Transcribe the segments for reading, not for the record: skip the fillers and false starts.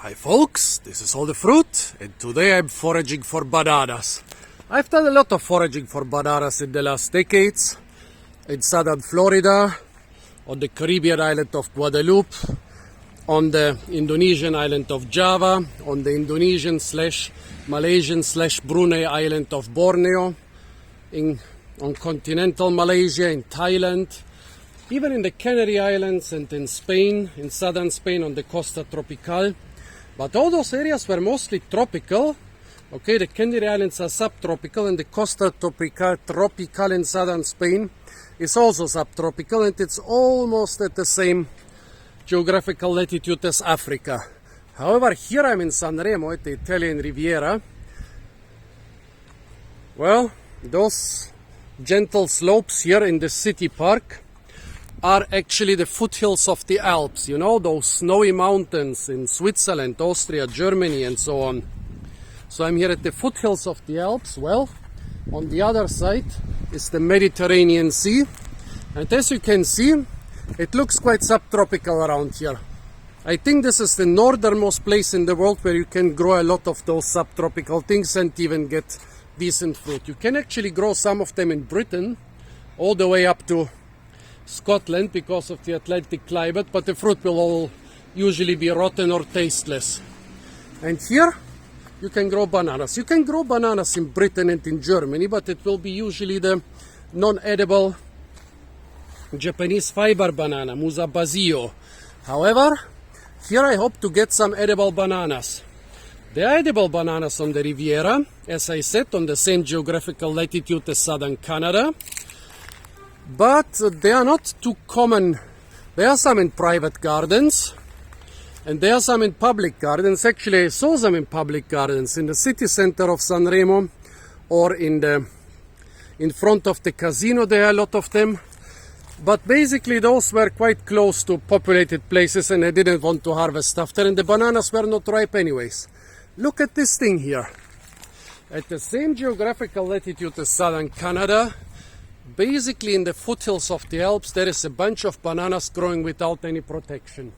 Hi folks, this is All the Fruit, and today I'm foraging for bananas. I've done a lot of foraging for bananas in the last decades, in southern Florida, on the Caribbean island of Guadeloupe, on the Indonesian island of Java, on the Indonesian/Malaysian/Brunei island of Borneo, on continental Malaysia, in Thailand, even in the Canary Islands and in Spain, in southern Spain on the Costa Tropical. But all those areas were mostly tropical. Okay, the Canary Islands are subtropical, and the Costa Tropical in southern Spain is also subtropical, and it's almost at the same geographical latitude as Africa. However, here I'm in Sanremo at the Italian Riviera. Well, those gentle slopes here in the city park are actually the foothills of the Alps, you know, those snowy mountains in Switzerland, Austria, Germany, and so on. So I'm here at the foothills of the Alps. Well, on the other side is the Mediterranean Sea, and as you can see, it looks quite subtropical around here. I think this is the northernmost place in the world where you can grow a lot of those subtropical things and even get decent fruit. You can actually grow some of them in Britain, all the way up to Scotland because of the Atlantic climate, but the fruit will all usually be rotten or tasteless. And here you can grow bananas. You can grow bananas in Britain and in Germany, but it will be usually the non-edible Japanese fiber banana, Musa basio. However, here I hope to get some edible bananas. The edible bananas on the Riviera, as I said, on the same geographical latitude as southern Canada, but they are not too common. There are some in private gardens, and there are some in public gardens. Actually, I saw some in public gardens in the city center of Sanremo, or in front of the casino. There are a lot of them, but basically those were quite close to populated places, and I didn't want to harvest after, and the bananas were not ripe anyways. Look at this thing here. At the same geographical latitude as southern Canada, basically in the foothills of the Alps, there is a bunch of bananas growing without any protection.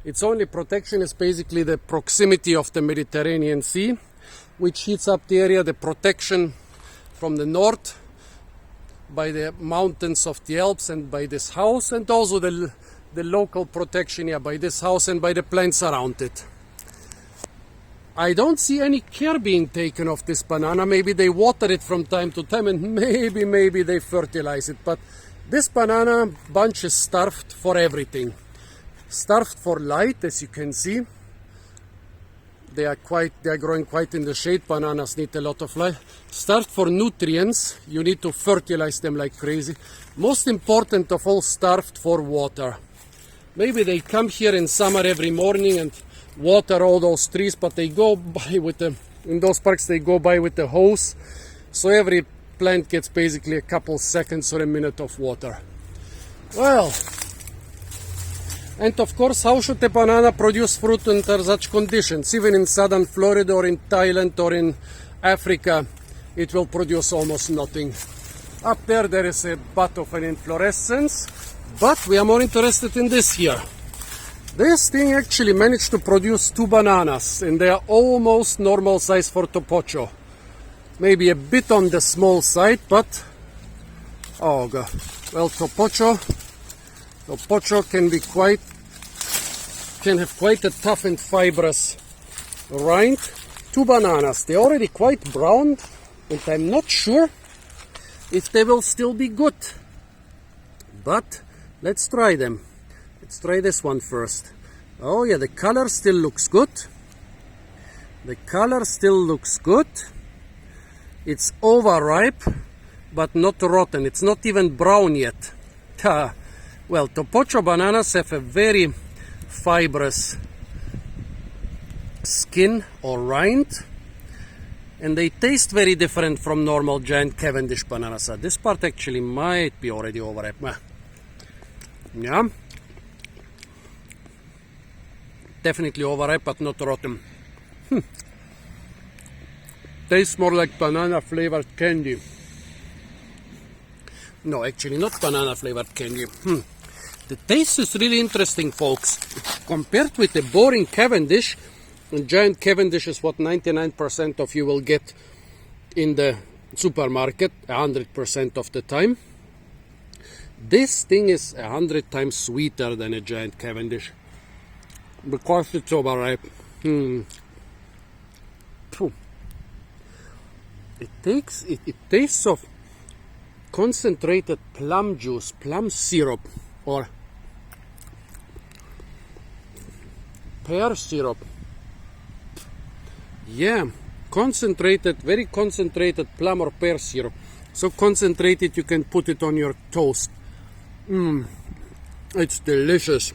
Its only protection is basically the proximity of the Mediterranean Sea, which heats up the area, the protection from the north by the mountains of the Alps and by this house, and also the local protection here by this house and by the plants around it. I don't see any care being taken of this banana. Maybe they water it from time to time, and maybe they fertilize it. But this banana bunch is starved for everything. Starved for light, as you can see. They are growing quite in the shade. Bananas need a lot of light. Starved for nutrients. You need to fertilize them like crazy. Most important of all, starved for water. Maybe they come here in summer every morning and water all those trees, but they go by in those parks they go by with the hose, so every plant gets basically a couple seconds or a minute of water. Well, and of course, how should a banana produce fruit under such conditions? Even in southern Florida or in Thailand or in Africa, it will produce almost nothing. Up there is a bud of an inflorescence, but we are more interested in this here. This thing actually managed to produce 2 bananas, and they are almost normal size for Topocho. Maybe a bit on the small side, but oh god. Well, Topocho can have quite a tough and fibrous rind. 2 bananas. They're already quite brown, and I'm not sure if they will still be good. But let's try them. Let's try this one first. Oh yeah, the color still looks good. The color still looks good. It's overripe, but not rotten. It's not even brown yet. Well, Topocho bananas have a very fibrous skin or rind, and they taste very different from normal giant Cavendish bananas. This part actually might be already overripe. Yeah. Definitely overripe, but not rotten. Tastes more like banana flavored candy. No, actually not banana flavored candy. The taste is really interesting, folks. Compared with the boring Cavendish, And giant Cavendish is what 99% of you will get in the supermarket 100% of the time. This thing is 100 times sweeter than a giant Cavendish because it's overripe. It tastes of concentrated plum juice, plum syrup, or pear syrup. Yeah, concentrated, very concentrated plum or pear syrup. So concentrated you can put it on your toast. It's delicious.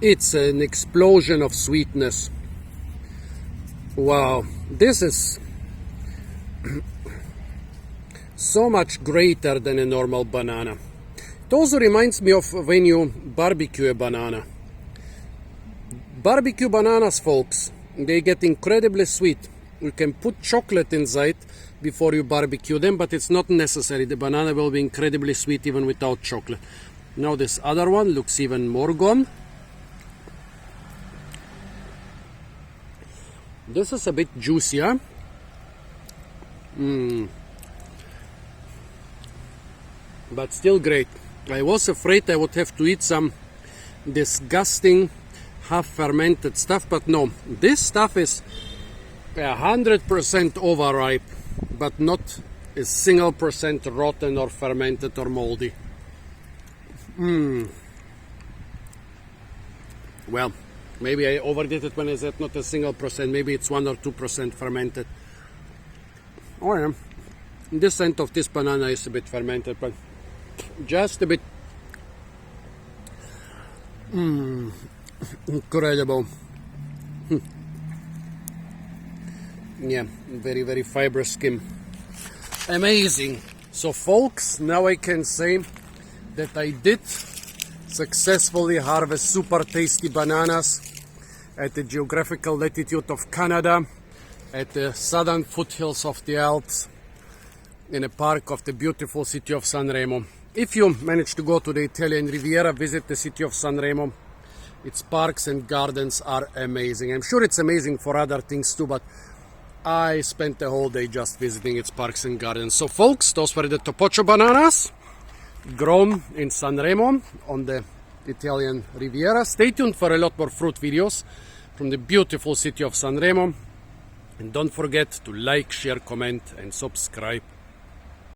It's an explosion of sweetness. Wow, this is so much greater than a normal banana. It also reminds me of when you barbecue a banana. Barbecue bananas, folks, they get incredibly sweet. You can put chocolate inside before you barbecue them, but it's not necessary. The banana will be incredibly sweet even without chocolate. Now this other one looks even more gone. This is a bit juicier. But still great. I was afraid I would have to eat some disgusting half-fermented stuff, but no. This stuff is 100% overripe, but not a single percent rotten or fermented or moldy. Well, maybe I overdid it when I said not a single percent. Maybe it's 1 or 2% fermented. Oh yeah, this end of this banana is a bit fermented, but just a bit. Incredible. Yeah, very, very fibrous skin. Amazing. So folks, now I can say that I did successfully harvest super tasty bananas at the geographical latitude of Canada, at the southern foothills of the Alps, in a park of the beautiful city of Sanremo. If you manage to go to the Italian Riviera, visit the city of Sanremo. Its parks and gardens are amazing. I'm sure it's amazing for other things too, but I spent the whole day just visiting its parks and gardens. So folks, those were the Topocho bananas grown in Sanremo on the Italian Riviera. Stay tuned for a lot more fruit videos from the beautiful city of Sanremo. And don't forget to like, share, comment and subscribe.